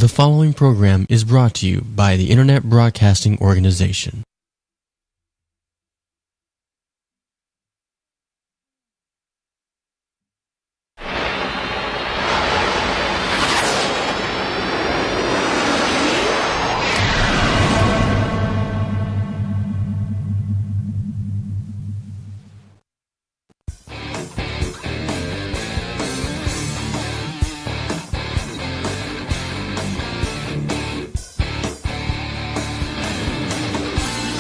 The following program is brought to you by the Internet Broadcasting Organization.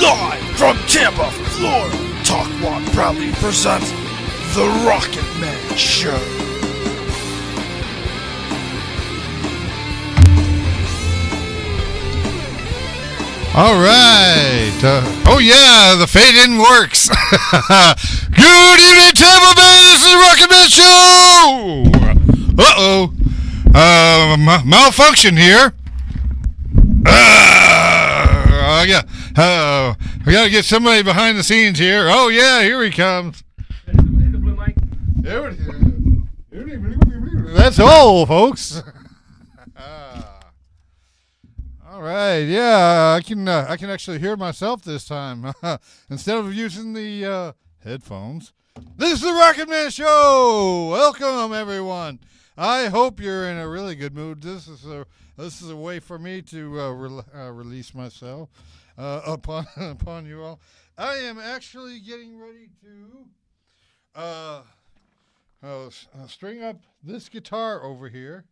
Live from Tampa, Florida, Talk Rock proudly presents The Rockit Man Show. All right. Oh, yeah, the fade-in works. Good evening, Tampa Bay. This is the Rockit Man Show. Uh-oh. Malfunction here. Yeah. We got to get somebody behind the scenes here. Oh, yeah, here he comes. Hit the blue mic. There it is. That's all, folks. All right, yeah, I can actually hear myself this time instead of using the headphones. This is the Rockit Man Show. Welcome, everyone. I hope you're in a really good mood. This is a way for me to release myself upon you all. I am actually getting ready to string up this guitar over here.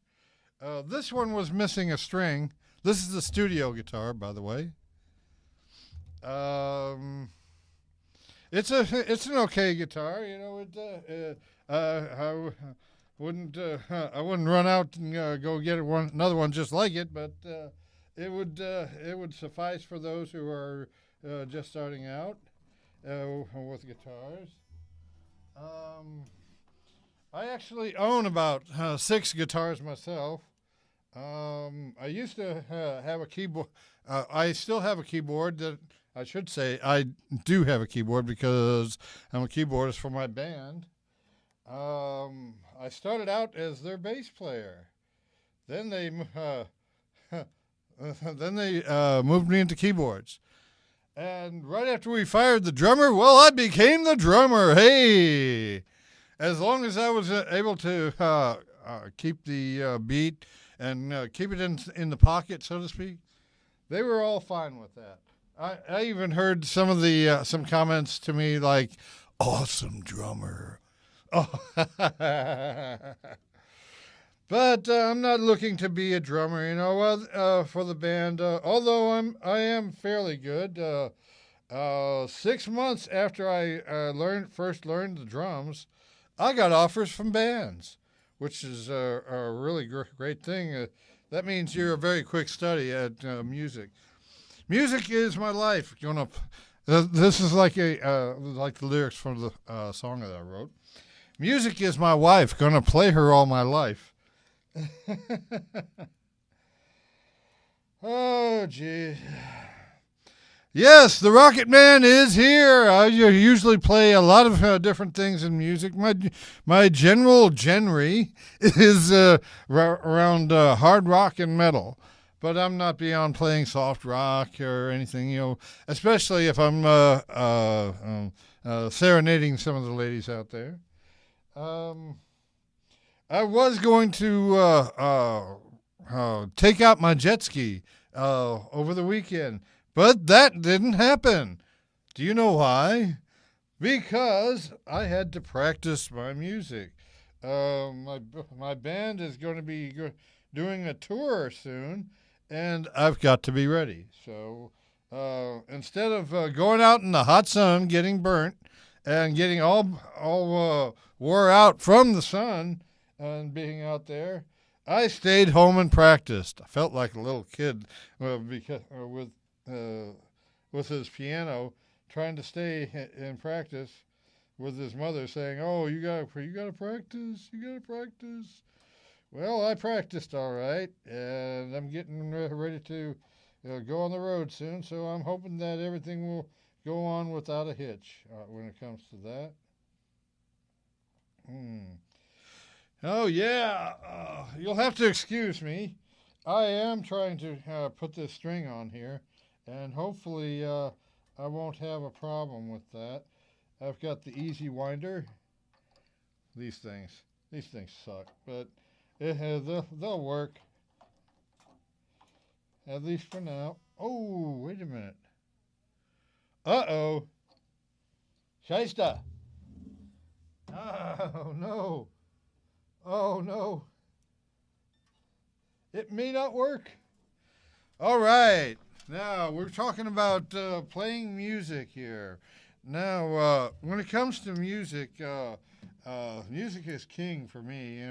This one was missing a string. This is the studio guitar, by the way. It's an okay guitar, you know. I wouldn't run out and go get another one just like it, but it would suffice for those who are just starting out with guitars. I actually own about 6 guitars myself. I used to have a keyboard. I still have a keyboard that I should say I do have a keyboard because I'm a keyboardist for my band. I started out as their bass player. Then they moved me into keyboards. And right after we fired the drummer, well, I became the drummer. Hey, as long as I was able to keep the beat and keep it in the pocket, so to speak, they were all fine with that. I even heard some of the some comments to me like, "Awesome drummer." Oh, but I'm not looking to be a drummer, you know. Well, for the band, although I am fairly good. 6 months after I first learned the drums, I got offers from bands, which is a really great thing. That means you're a very quick study at music. Music is my life. This is like the lyrics from the song that I wrote. Music is my wife. Gonna play her all my life. Oh, gee. Yes, the Rockit Man is here. I usually play a lot of different things in music. My general genre is around hard rock and metal, but I'm not beyond playing soft rock or anything, you know, especially if I'm serenading some of the ladies out there. I was going to take out my jet ski over the weekend, but that didn't happen. Do you know why? Because I had to practice my music. My band is going to be doing a tour soon, and I've got to be ready. So instead of going out in the hot sun, getting burnt, and getting all wore out from the sun and being out there, I stayed home and practiced. I felt like a little kid with his piano, trying to stay in practice with his mother saying, "Oh, you gotta practice, you gotta practice." Well, I practiced all right, and I'm getting ready to go on the road soon. So I'm hoping that everything will go on without a hitch when it comes to that. Oh, yeah. You'll have to excuse me. I am trying to put this string on here, and hopefully I won't have a problem with that. I've got the easy winder. These things suck, but they'll work, at least for now. Oh, wait a minute. Uh-oh. Shysta. Oh, no. Oh, no. It may not work. All right. Now, we're talking about playing music here. Now, when it comes to music, music is king for me.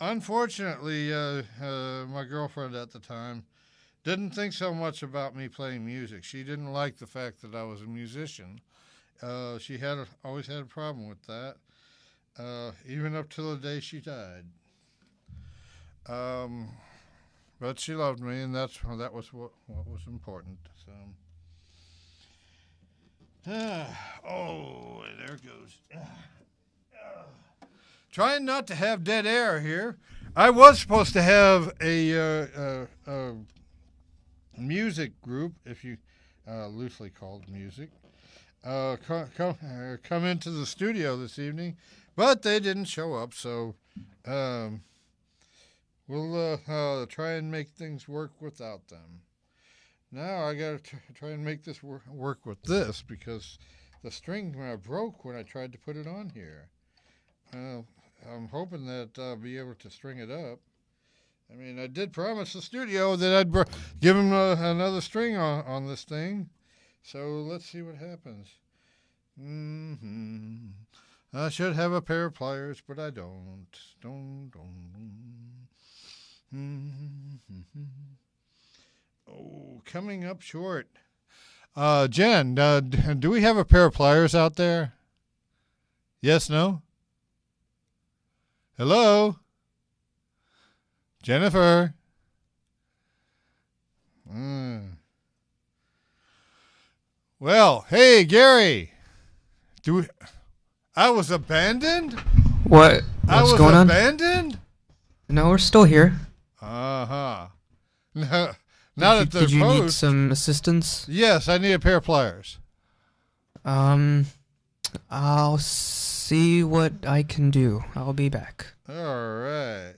Unfortunately, my girlfriend at the time didn't think so much about me playing music. She didn't like the fact that I was a musician. She always had a problem with that, even up till the day she died. But she loved me, and that was what was important. So, oh, there it goes. Trying not to have dead air here. I was supposed to have a music group, if you loosely called music, come into the studio this evening, but they didn't show up. So we'll try and make things work without them. Now I got to try and make this work with this because the string broke when I tried to put it on here. I'm hoping that I'll be able to string it up. I mean, I did promise the studio that I'd give them another string on this thing. So let's see what happens. I should have a pair of pliers, but I don't. Oh, coming up short. Jen, do we have a pair of pliers out there? Yes, no? Hello? Jennifer? Well, hey, Gary. I was abandoned? What's going on? I was abandoned? No, we're still here. Uh-huh. Now that they're Did you need posed. some assistance? Yes, I need a pair of pliers. I'll see what I can do. I'll be back. All right.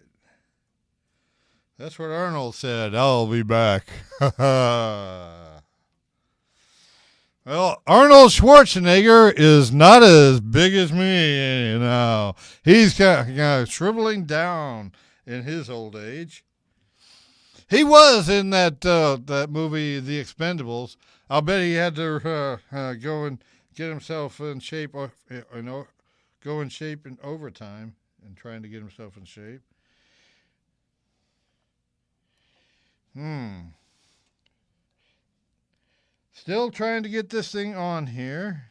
That's what Arnold said. I'll be back. Well, Arnold Schwarzenegger is not as big as me, you know. He's kind of shriveling down in his old age. He was in that movie, The Expendables. I'll bet he had to go and get himself in shape, go in shape in overtime and trying to get himself in shape. Still trying to get this thing on here.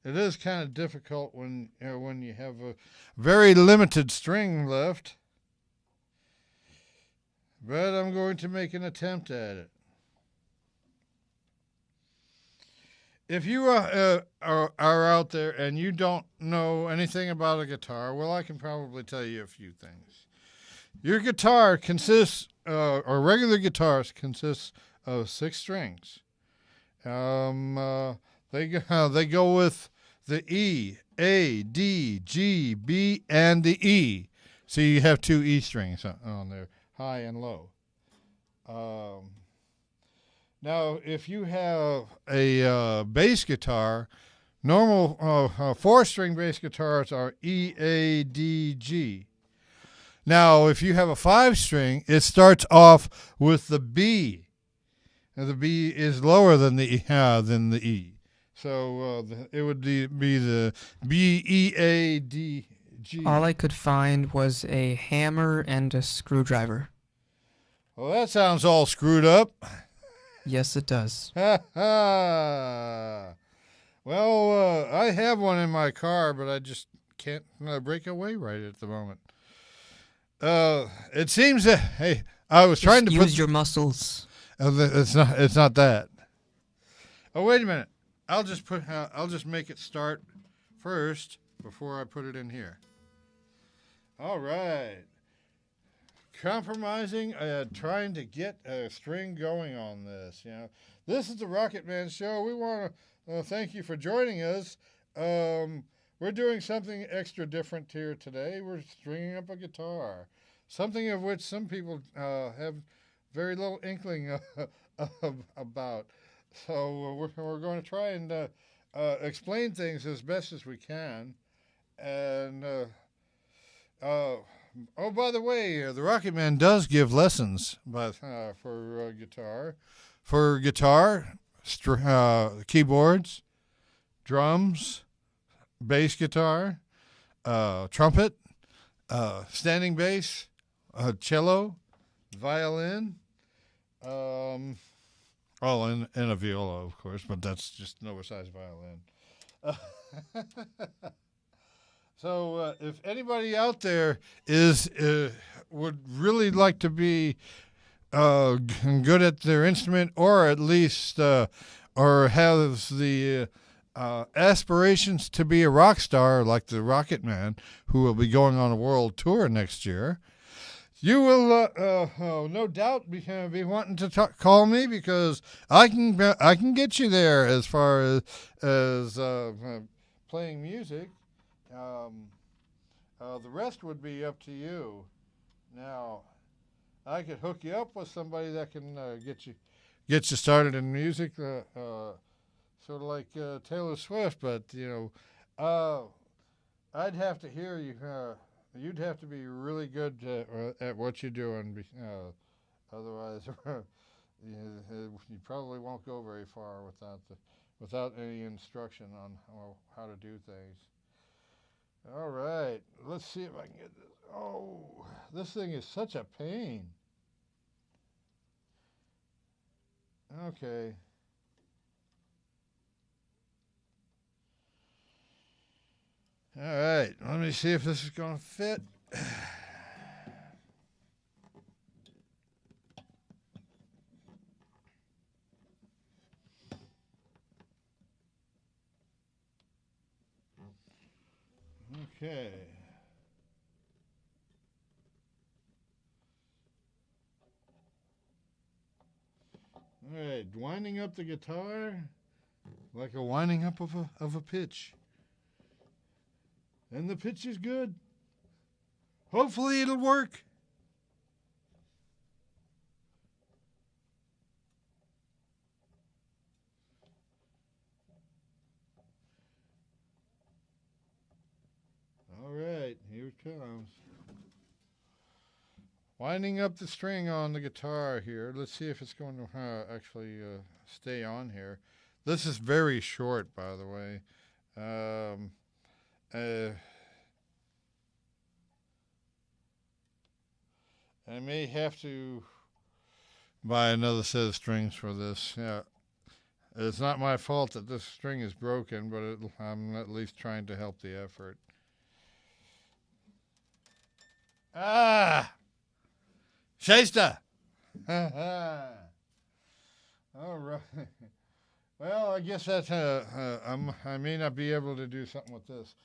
It is kind of difficult when you have a very limited string left. But I'm going to make an attempt at it. If you are out there and you don't know anything about a guitar, well, I can probably tell you a few things. Your guitar consists, or regular guitars consists of 6 strings. They go with the E, A, D, G, B, and the E. So you have 2 E strings on there, high and low. Now, if you have a bass guitar, normal 4-string bass guitars are E, A, D, G. Now, if you have a 5-string, it starts off with the B. And the B is lower than the E. So it would be the B, E, A, D, G. All I could find was a hammer and a screwdriver. Well, that sounds all screwed up. Yes, it does. Well, I have one in my car, but I just can't break away right at the moment. It seems that, hey, I was trying to use your muscles. It's not that. Oh, wait a minute. I'll just make it start first before I put it in here. All right. compromising, trying to get a string going on this. This is the Rocket Man Show. We want to thank you for joining us. We're doing something extra different here today. We're stringing up a guitar, something of which some people have very little inkling about. So we're going to try and explain things as best as we can. And oh, by the way, the Rocket Man does give lessons for guitar, keyboards, drums, bass guitar, trumpet, standing bass, cello, violin, and a viola, of course, but that's just an oversized violin. So if anybody out there would really like to be good at their instrument, or at least or has the aspirations to be a rock star like the Rocket Man, who will be going on a world tour next year, you will no doubt be wanting to call me, because I can get you there as far as playing music. The rest would be up to you. Now, I could hook you up with somebody that can get you started in music, sort of like Taylor Swift. But I'd have to hear you. You'd have to be really good at what you're doing. Otherwise, you probably won't go very far without any instruction on how to do things. All right, let's see if I can get this. Oh, this thing is such a pain. Okay. All right, let me see if this is going to fit. Okay. All right, winding up the guitar like a winding up of a pitch. And the pitch is good. Hopefully it'll work. All right, here it comes. Winding up the string on the guitar here. Let's see if it's going to actually stay on here. This is very short, by the way. I may have to buy another set of strings for this. Yeah, it's not my fault that this string is broken, but I'm at least trying to help the effort. Ah! Shyster! All right. Well, I guess that's I may not be able to do something with this.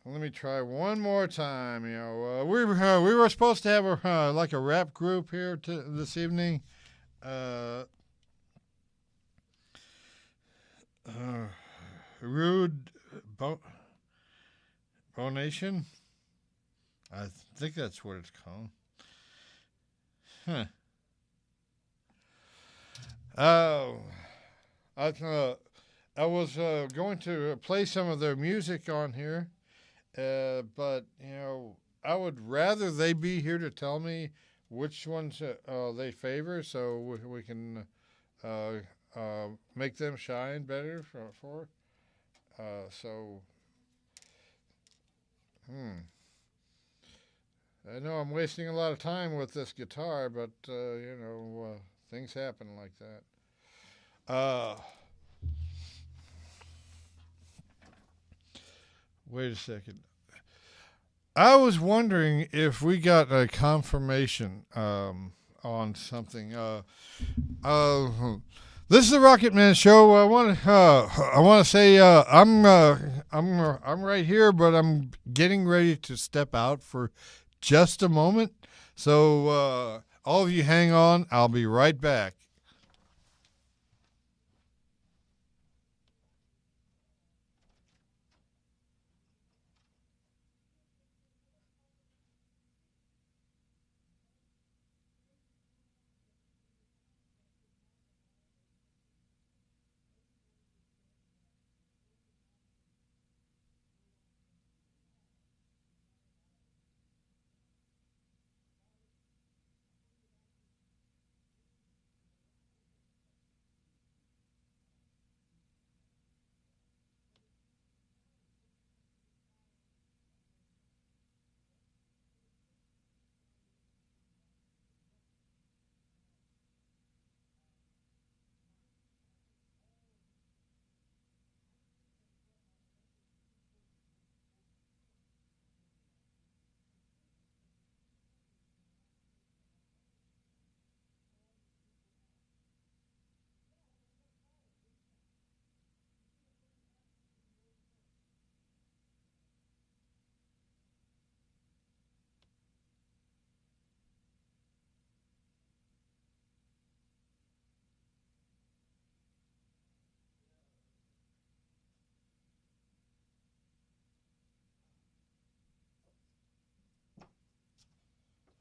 Let me try one more time. We were supposed to have like a rap group here this evening. Rude Bonation. I think that's what it's called. Huh. Oh, I was going to play some of their music on here, but I would rather they be here to tell me which ones they favor, so we can make them shine better for. I know I'm wasting a lot of time with this guitar, but things happen like that. Wait a second. I was wondering if we got a confirmation on something. This is the Rocket Man Show. I want to say I'm right here, but I'm getting ready to step out for just a moment. So all of you hang on. I'll be right back.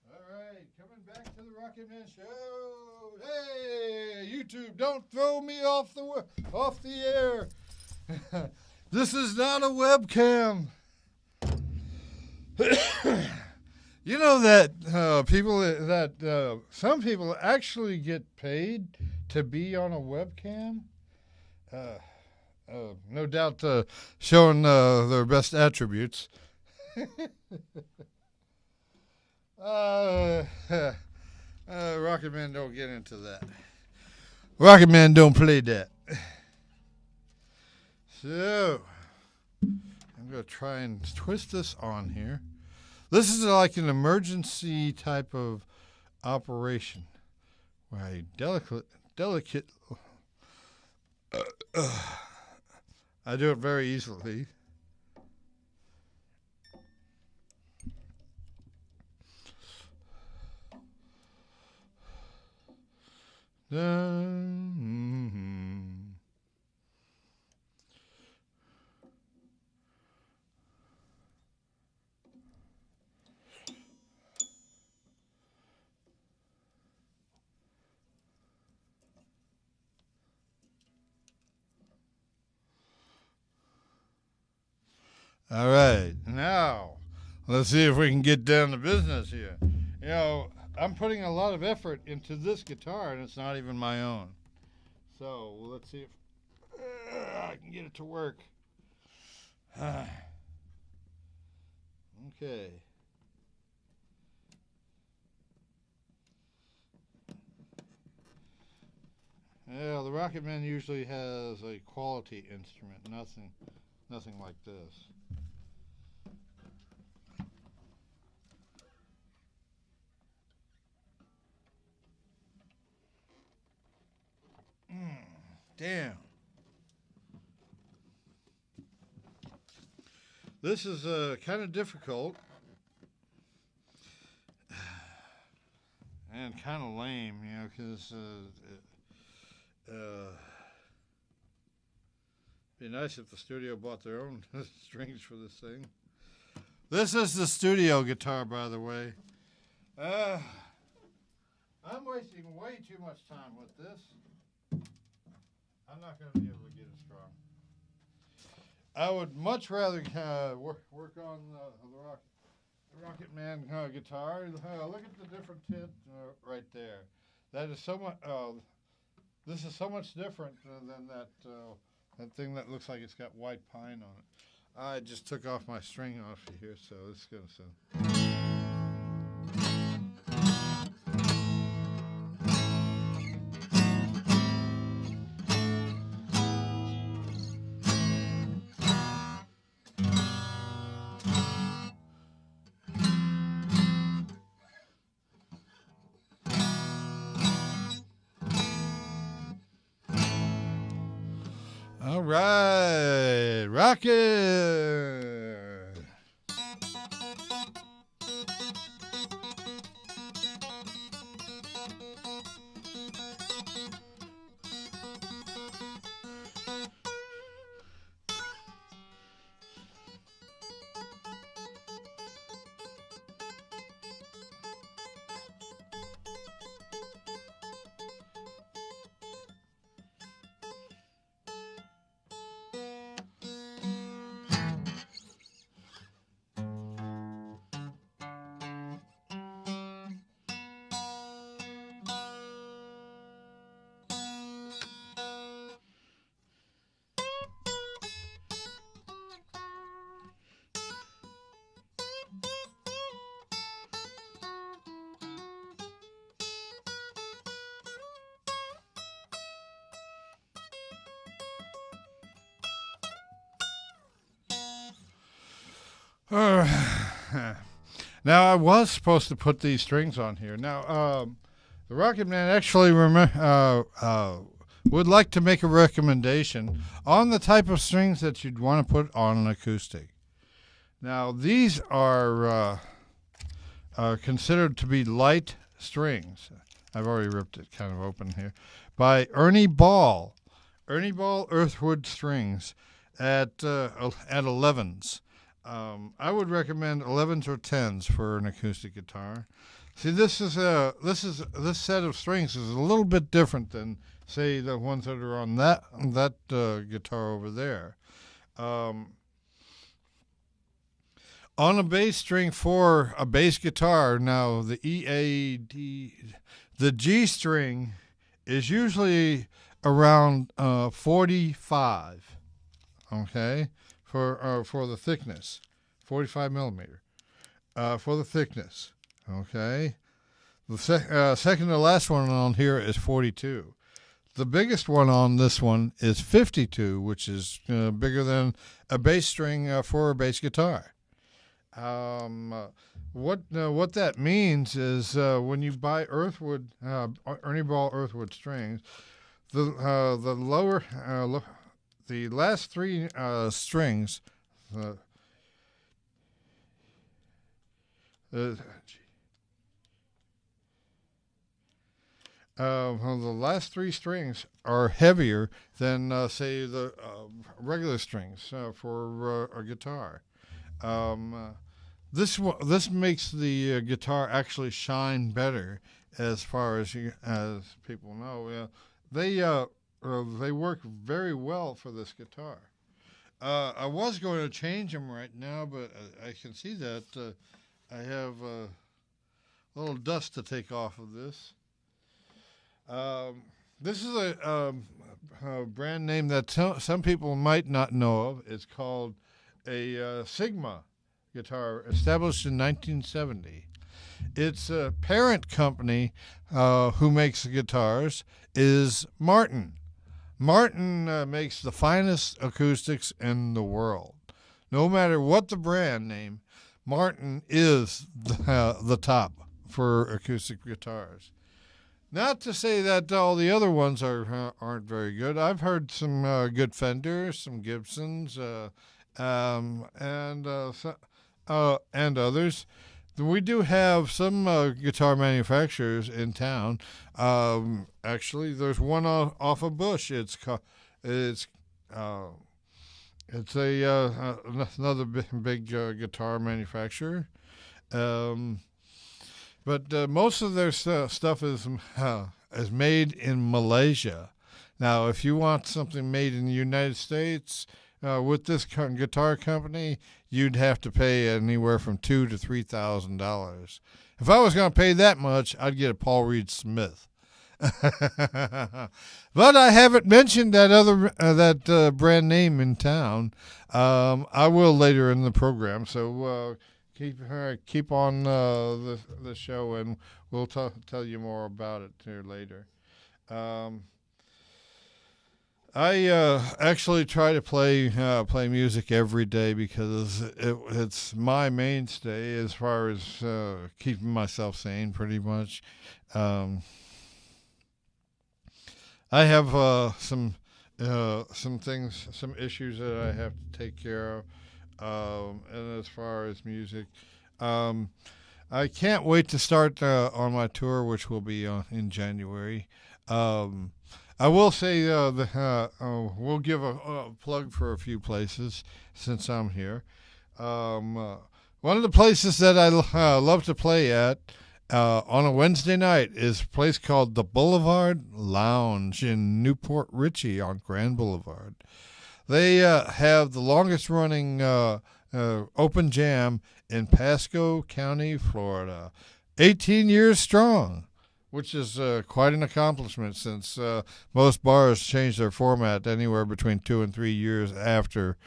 All right, coming back to the Rocket Man Show. Hey, YouTube, don't throw me off the air. This is not a webcam. You know that some people actually get paid to be on a webcam. No doubt showing their best attributes. Rocket Man don't get into that. Rocket Man don't play that. So, I'm going to try and twist this on here. This is like an emergency type of operation where I delicate. I do it very easily. All right, now let's see if we can get down to business here. You know, I'm putting a lot of effort into this guitar, and it's not even my own. So let's see if I can get it to work. Okay. Yeah, the Rocket Man usually has a quality instrument, nothing like this. Damn. This is kind of difficult and kind of lame, you know, because it'd be nice if the studio bought their own strings for this thing. This is the studio guitar, by the way. I'm wasting way too much time with this. I'm not going to be able to get it strong. I would much rather work on the Rocket Man guitar. Look at the different tint right there. That is so much. This is so much different than that thing that looks like it's got white pine on it. I just took off my string off of here, so it's going to sound. All right, Rocket. Now, I was supposed to put these strings on here. Now, the Rocket Man actually would like to make a recommendation on the type of strings that you'd want to put on an acoustic. Now, these are considered to be light strings. I've already ripped it kind of open here. By Ernie Ball. Ernie Ball Earthwood Strings at 11s. I would recommend 11s or 10s for an acoustic guitar. See, this set of strings is a little bit different than, say, the ones that are on that guitar over there. On a bass string for a bass guitar, now the the G string is usually around 45. Okay, for the thickness, 45 millimeter for the thickness. Okay, the second to last one on here is 42. The biggest one on this one is 52, which is bigger than a bass string for a bass guitar. What that means is when you buy Earthwood Ernie Ball Earthwood strings, the last three strings, the last three strings are heavier than say the regular strings for a guitar. This makes the guitar actually shine better, as far as people know. They work very well for this guitar. I was going to change them right now, but I can see that I have a little dust to take off of this. This is a brand name that some people might not know of. It's called a Sigma guitar, established in 1970. Its parent company, who makes the guitars, is Martin. Martin makes the finest acoustics in the world. No matter what the brand name, Martin is the top for acoustic guitars. Not to say that all the other ones aren't very good. I've heard some good Fenders, some Gibsons, and others. We do have some guitar manufacturers in town. Actually, there's one off of Bush. It's another big guitar manufacturer. But most of their stuff is made in Malaysia. Now, if you want something made in the United States with this guitar company, you'd have to pay anywhere from $2,000 to $3,000. If I was going to pay that much, I'd get a Paul Reed Smith. But I haven't mentioned that brand name in town. I will later in the program. So keep on the show, and we'll tell you more about it here later. I actually try to play music every day because it's my mainstay as far as keeping myself sane, pretty much. I have some things, some issues that I have to take care of, and as far as music, I can't wait to start on my tour, which will be in January. I will say we'll give a plug for a few places since I'm here. One of the places that I love to play at on a Wednesday night is a place called the Boulevard Lounge in Newport Richey on Grand Boulevard. They have the longest running open jam in Pasco County, Florida. 18 years strong, which is quite an accomplishment since most bars change their format anywhere between 2 and 3 years after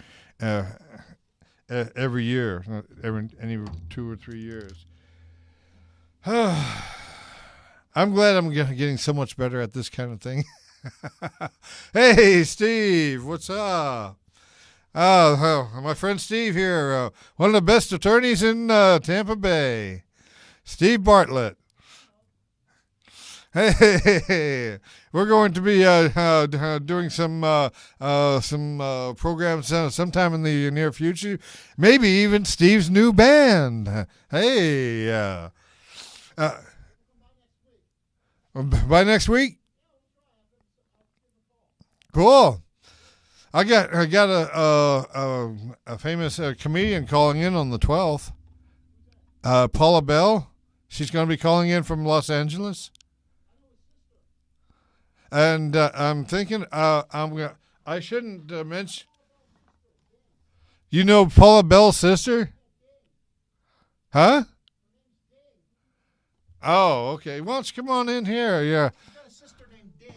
every year, any 2 or 3 years. I'm glad I'm getting so much better at this kind of thing. Hey, Steve, what's up? My friend Steve here, one of the best attorneys in Tampa Bay, Steve Bartlett. Hey, we're going to be doing some programs sometime in the near future. Maybe even Steve's new band. Hey, by next week. Cool. I got a famous comedian calling in on the 12th. Paula Bell. She's going to be calling in from Los Angeles. And I'm thinking I shouldn't mention. You know Paula Bell's sister? Huh? Oh, okay. Why don't you come on in here? Yeah. She's got a sister named Ding.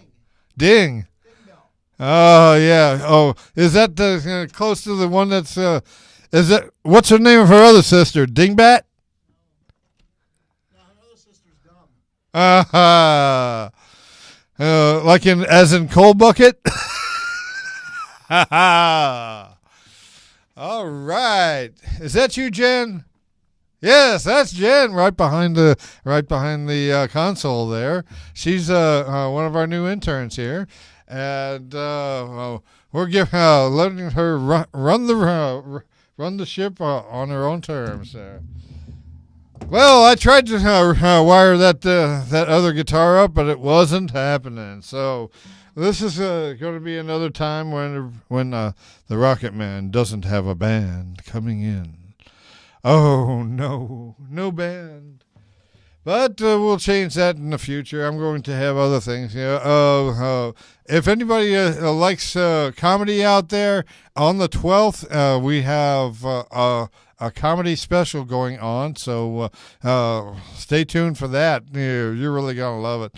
Ding. Oh, yeah. Oh, is that close to the one that's is that what's her name of her other sister? Dingbat? No, her other sister's dumb. Like as in coal bucket? All right. Is that you, Jen? Yes, that's Jen right behind the console there. She's one of our new interns here, and we're letting her run the ship on her own terms. Well, I tried to wire that other guitar up, but it wasn't happening. So this is going to be another time when the Rocket Man doesn't have a band coming in. Oh, no band. But we'll change that in the future. I'm going to have other things. If anybody likes comedy out there, on the 12th, we have a comedy special going on. So stay tuned for that. You're really going to love it.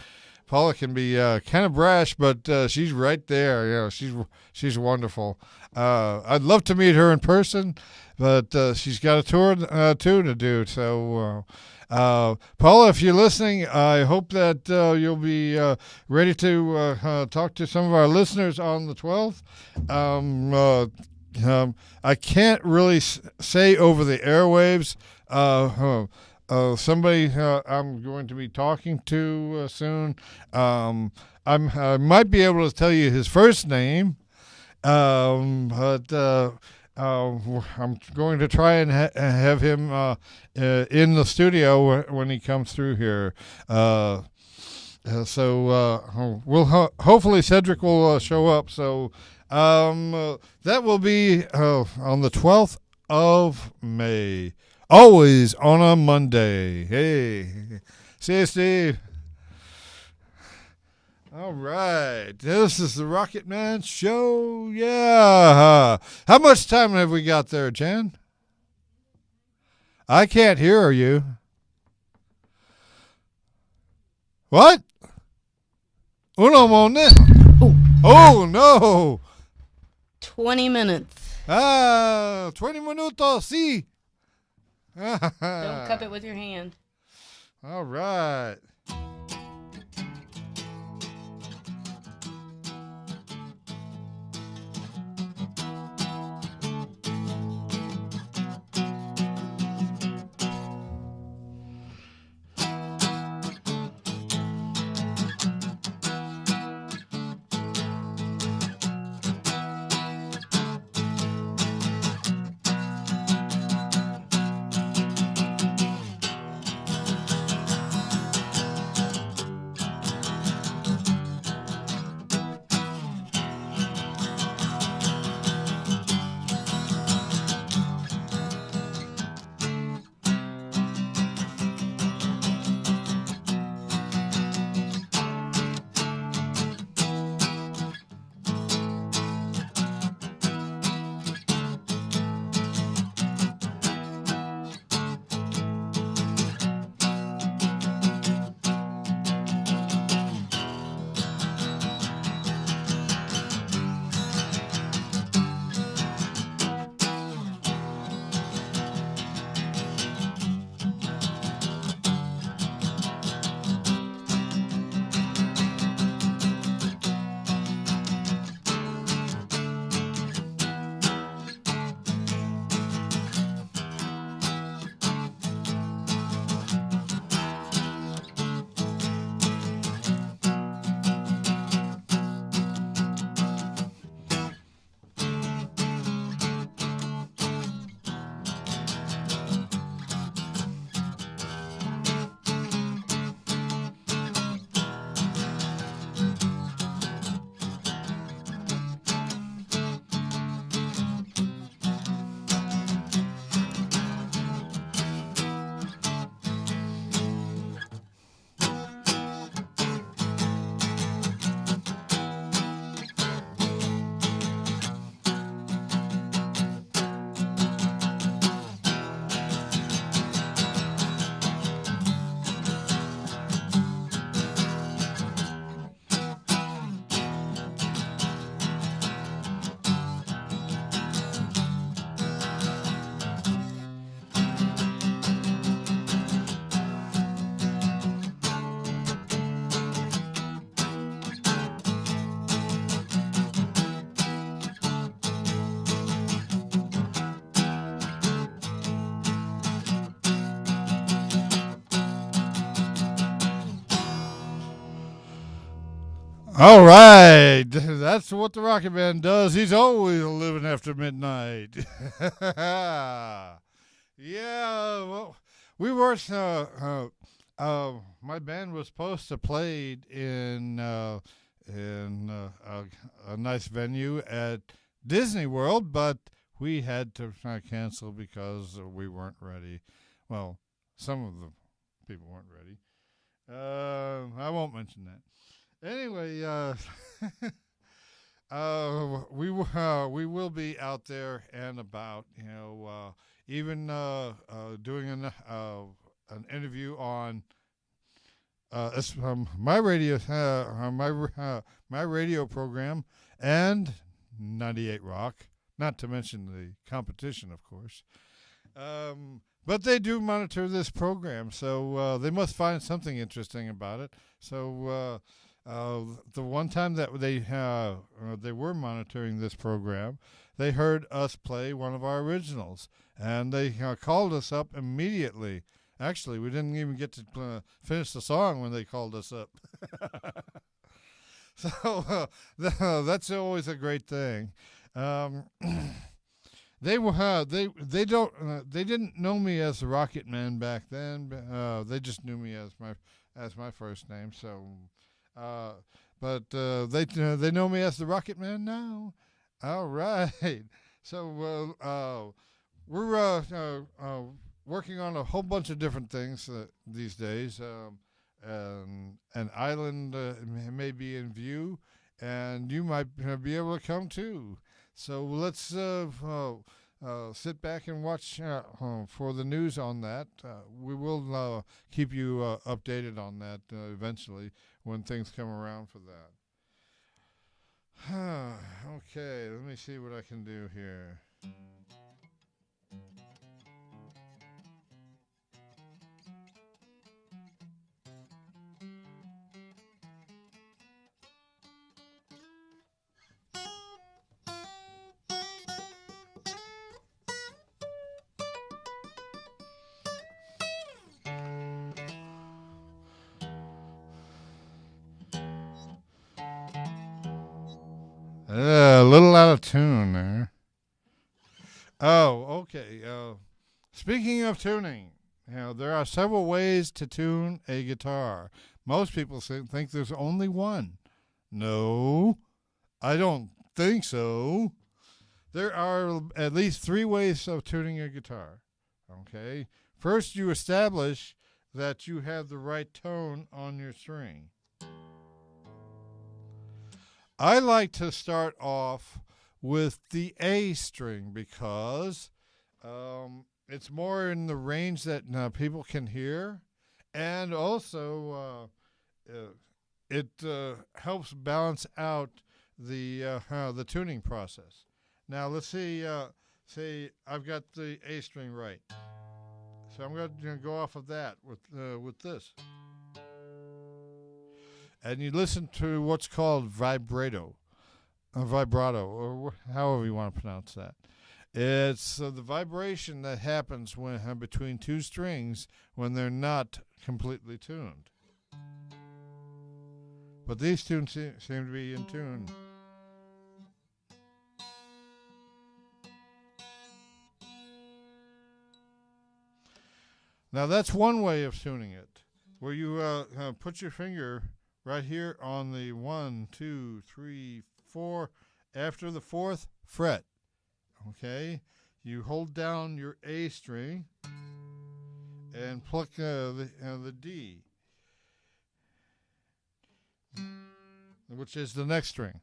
Paula can be kind of brash, but she's right there. She's wonderful. I'd love to meet her in person, but she's got a tour too to do. So, Paula, if you're listening, I hope that you'll be ready to talk to some of our listeners on the 12th. I can't really say over the airwaves. Somebody I'm going to be talking to soon. I might be able to tell you his first name, but I'm going to try and have him in the studio when he comes through here. So hopefully Cedric will show up. So that will be on the 12th of May. Always on a Monday. Hey. See you, Steve. All right. This is the Rocket Man Show. Yeah. How much time have we got there, Jan? I can't hear you. What? Uno momento. Oh, no. 20 minutes. 20 minutos, sí. Don't cup it with your hand. All right. All right, that's what the Rocket Man does. He's always living after midnight. Yeah, well, we were. My band was supposed to play in a nice venue at Disney World, but we had to cancel because we weren't ready. Well, some of the people weren't ready. I won't mention that. Anyway, we will be out there and about. Even doing an interview on my radio my radio program and 98 Rock. Not to mention the competition, of course. But they do monitor this program, so they must find something interesting about it. So the one time that they were monitoring this program, they heard us play one of our originals, and they called us up immediately. Actually, we didn't even get to finish the song when they called us up. So that's always a great thing. They didn't know me as the Rocket Man back then. They just knew me as my first name. So, but they know me as the Rocket Man now. All right. So we're working on a whole bunch of different things these days. An island may be in view, and you might be able to come too. So let's sit back and watch for the news on that. We will keep you updated on that eventually when things come around for that. Okay, let me see what I can do here. A little out of tune there. Oh, okay. Speaking of tuning, there are several ways to tune a guitar. Most people think there's only one. No, I don't think so. There are at least 3 ways of tuning a guitar. Okay. First, you establish that you have the right tone on your string. I like to start off with the A string because it's more in the range that people can hear, and also it helps balance out the tuning process. Now let's see. Say I've got the A string right, so I'm going to go off of that with this. And you listen to what's called vibrato, or however you want to pronounce that. It's the vibration that happens when between 2 strings when they're not completely tuned. But these tunes seem to be in tune. Now that's one way of tuning it, where you put your finger right here on the 1, 2, 3, 4, after the 4th fret. Okay, you hold down your A string and pluck the D, which is the next string.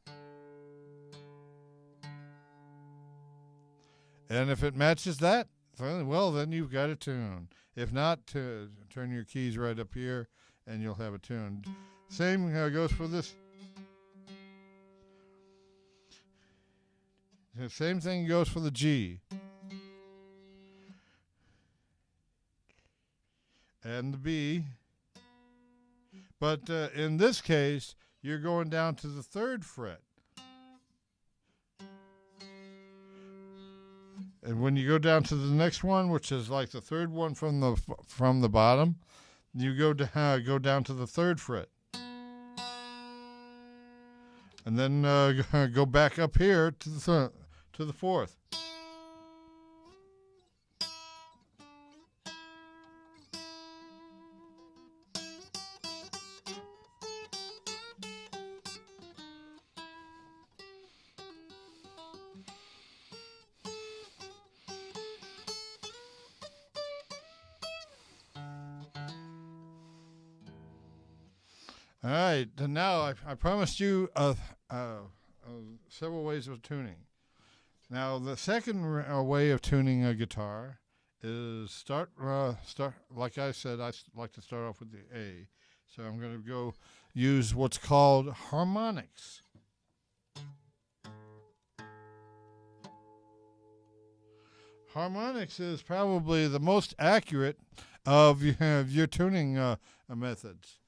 And if it matches that, well, then you've got a tune. If not, turn your keys right up here, and you'll have a tune. Same goes for this. The same thing goes for the G. And the B. But in this case, you're going down to the 3rd fret. And when you go down to the next one, which is like the 3rd one from the bottom, you go down to the 3rd fret. and then go back up here to the fourth. All right, and now I promised you several ways of tuning. Now, the second way of tuning a guitar is start. Like I said, like to start off with the A. So I'm going to go use what's called harmonics. Harmonics is probably the most accurate of your tuning methods.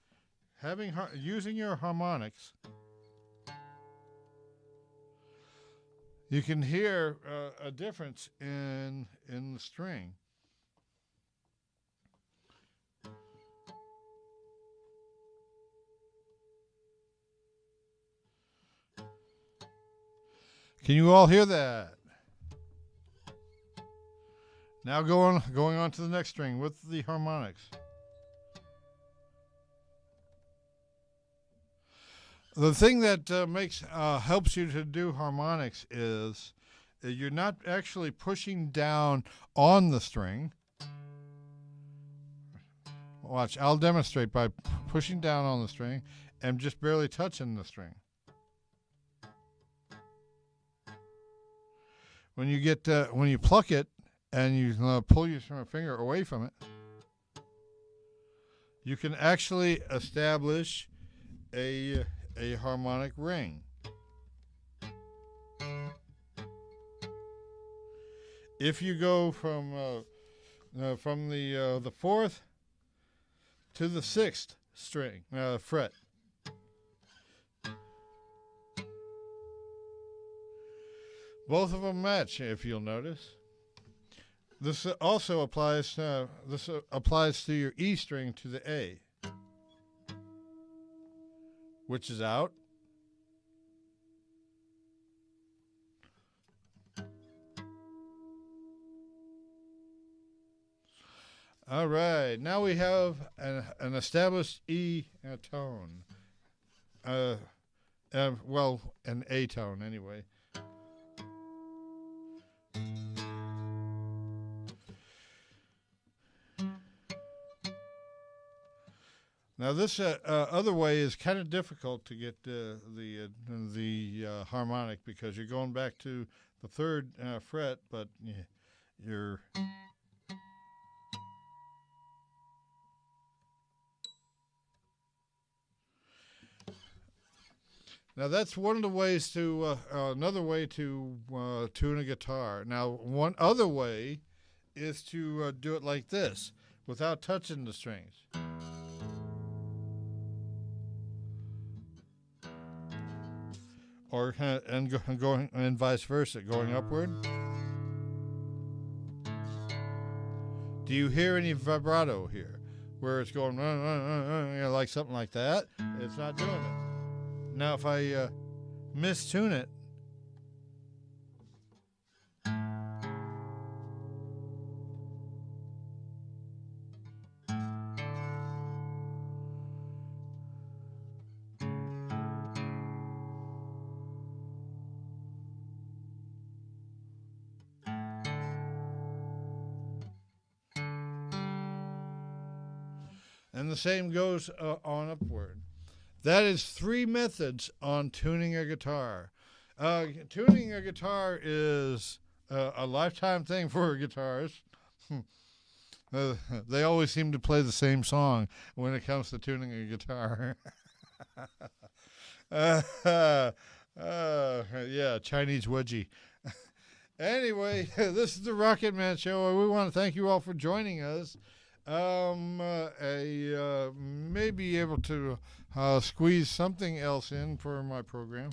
Using your harmonics, you can hear a difference in the string. Can you all hear that? Now going on to the next string with the harmonics. The thing that helps you to do harmonics is you're not actually pushing down on the string. Watch, I'll demonstrate by pushing down on the string and just barely touching the string. When you pluck it and you pull your finger away from it, you can actually establish a harmonic ring. If you go from the fourth to the sixth string fret, both of them match. If you'll notice, this also applies. This applies to your E string to the A, which is out. All right, now we have an established E tone. Well, an A tone anyway. Now this other way is kind of difficult to get the harmonic because you're going back to the third fret, but you're now that's one of the ways to another way to tune a guitar. Now one other way is to do it like this without touching the strings. Or going and vice versa, going upward. Do you hear any vibrato here, where it's going like something like that? It's not doing it. Now, if I mistune it, and the same goes on upward. That is 3 methods on tuning a guitar. Tuning a guitar is a lifetime thing for guitarists. They always seem to play the same song when it comes to tuning a guitar. Yeah, Chinese wedgie. Anyway, this is the Rocket Man Show. We want to thank you all for joining us. I may be able to squeeze something else in for my program.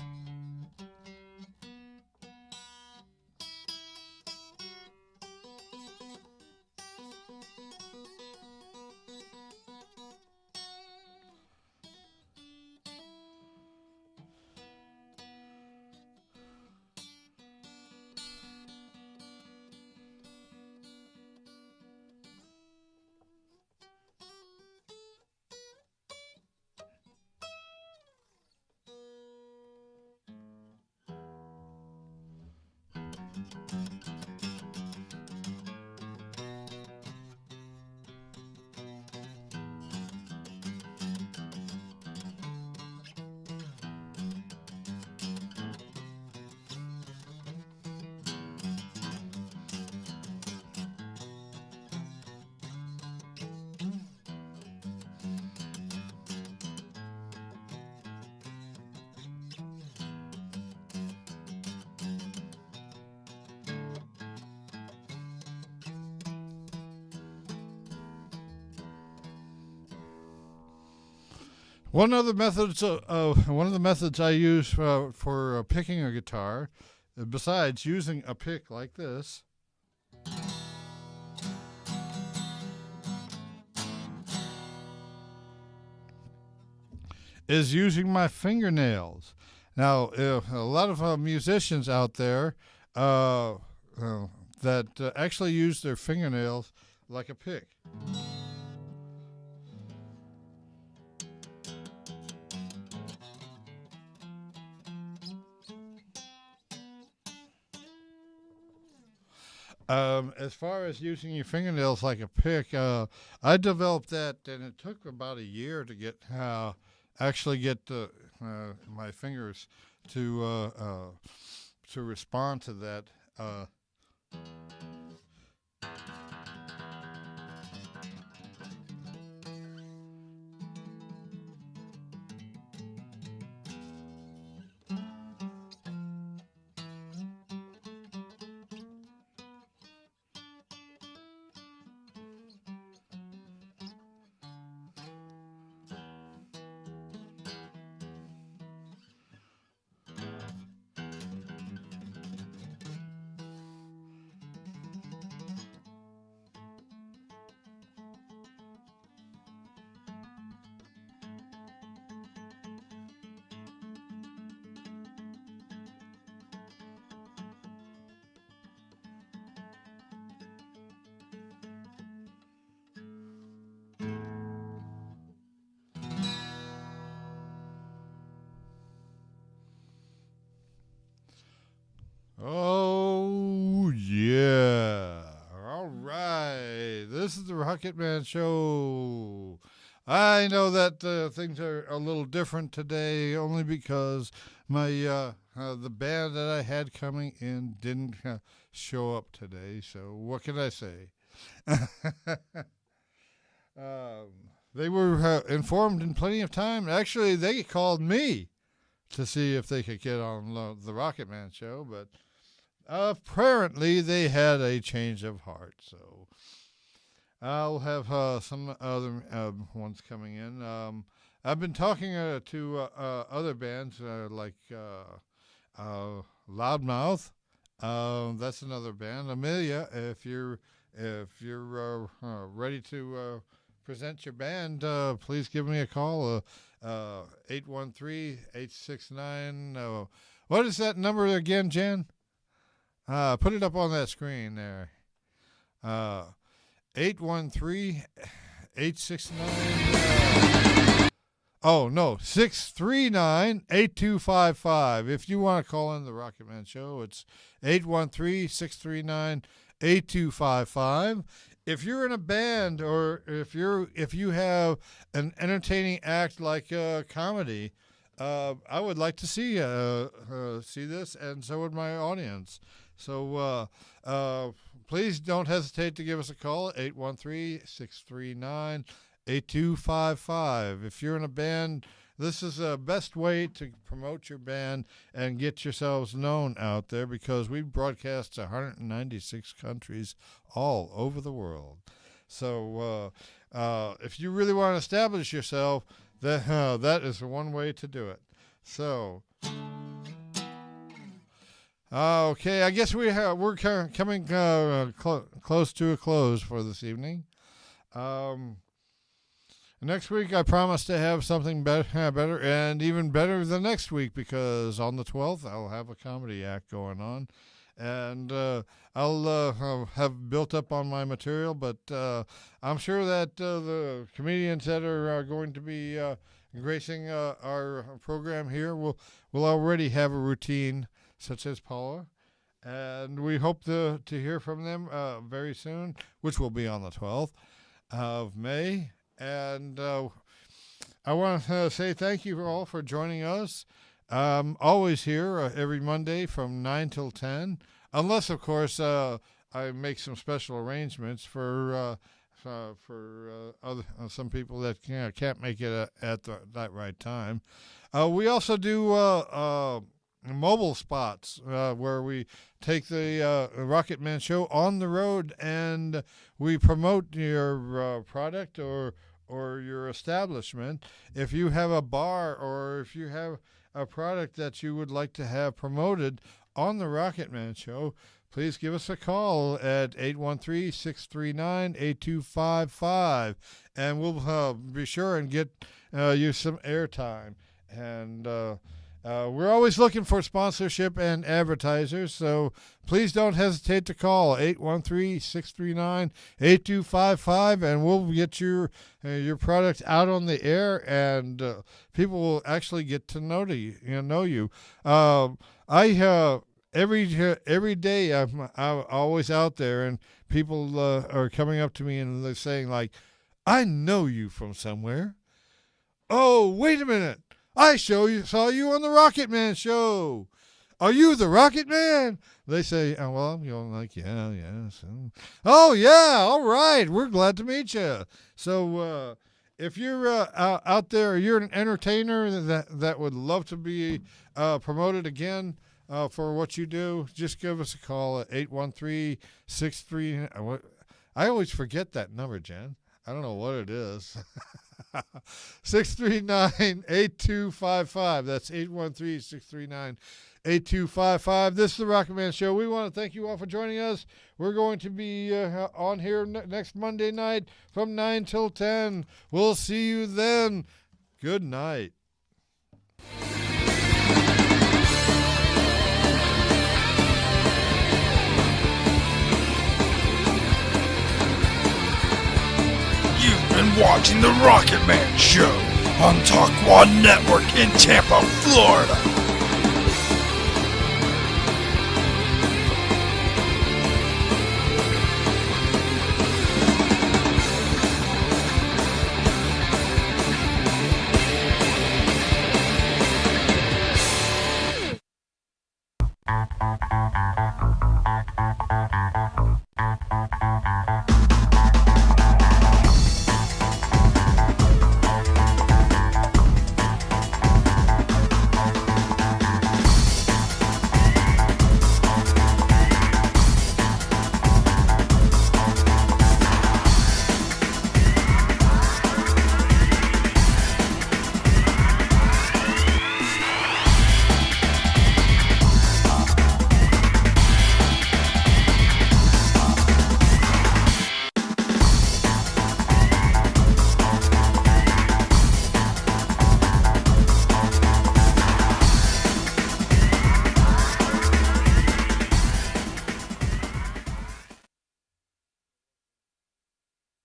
One of the methods I use for picking a guitar, besides using a pick like this, is using my fingernails. Now, a lot of musicians out there that actually use their fingernails like a pick. As far as using your fingernails like a pick, I developed that, and it took about a year to get my fingers to respond to that. Oh, yeah. All right. This is the Rocket Man Show. I know that things are a little different today only because my the band that I had coming in didn't show up today. So what can I say? They were informed in plenty of time. Actually, they called me to see if they could get on the Rocket Man Show, but apparently they had a change of heart. So I'll have some other ones coming in. I've been talking to other bands like Loudmouth. That's another band. Amelia, if you're ready to present your band, please give me a call. 813-869. What is that number again, Jen? Put it up on that screen there. 813-869. Oh, no, 639-8255. If you want to call in the Rocket Man Show, it's 813-639-8255. If you're in a band or if you have an entertaining act like comedy, I would like to see this, and so would my audience. So please don't hesitate to give us a call at 813-639-8255. If you're in a band, this is the best way to promote your band and get yourselves known out there, because we broadcast to 196 countries all over the world. So if you really want to establish yourself, that is one way to do it. So, okay, I guess we're coming close to a close for this evening. Next week, I promise to have something better, and even better than next week, because on the 12th, I'll have a comedy act going on, and I'll have built up on my material, but I'm sure that the comedians that are going to be gracing our program here will already have a routine, such as Paula, And we hope to hear from them very soon, which will be on the 12th of May. And I want to say thank you all for joining us. Always here every Monday from 9 till 10, unless, of course, I make some special arrangements for other some people that can't make it at that right time. We also do mobile spots where we take the Rocket Man show on the road and we promote your product or your establishment. If you have a bar or if you have a product that you would like to have promoted on the Rocket Man show, please give us a call at 813-639-8255, and we'll be sure and get you some airtime. And we're always looking for sponsorship and advertisers, so please don't hesitate to call 813-639-8255, and we'll get your product out on the air, and people will actually get to know you. Every day I'm always out there, and people are coming up to me and they're saying, like, I know you from somewhere. Oh, wait a minute. I saw you on the Rocket Man show. Are you the Rocket Man? They say, oh, well, I'm going like, yeah. So. Oh, yeah, all right. We're glad to meet you. So if you're out there, you're an entertainer that would love to be promoted again for what you do, just give us a call at 813-63. I always forget that number, Jen. I don't know what it is. 639-8255. That's 813-639-8255. This is the Rocket Man Show. We want to thank you all for joining us. We're going to be on here next Monday night from 9 till 10. We'll see you then. Good night. You've been watching the Rocket Man Show on Talk One Network in Tampa, Florida.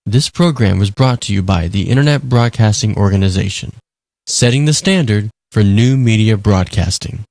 This program was brought to you by the Internet Broadcasting Organization, setting the standard for new media broadcasting.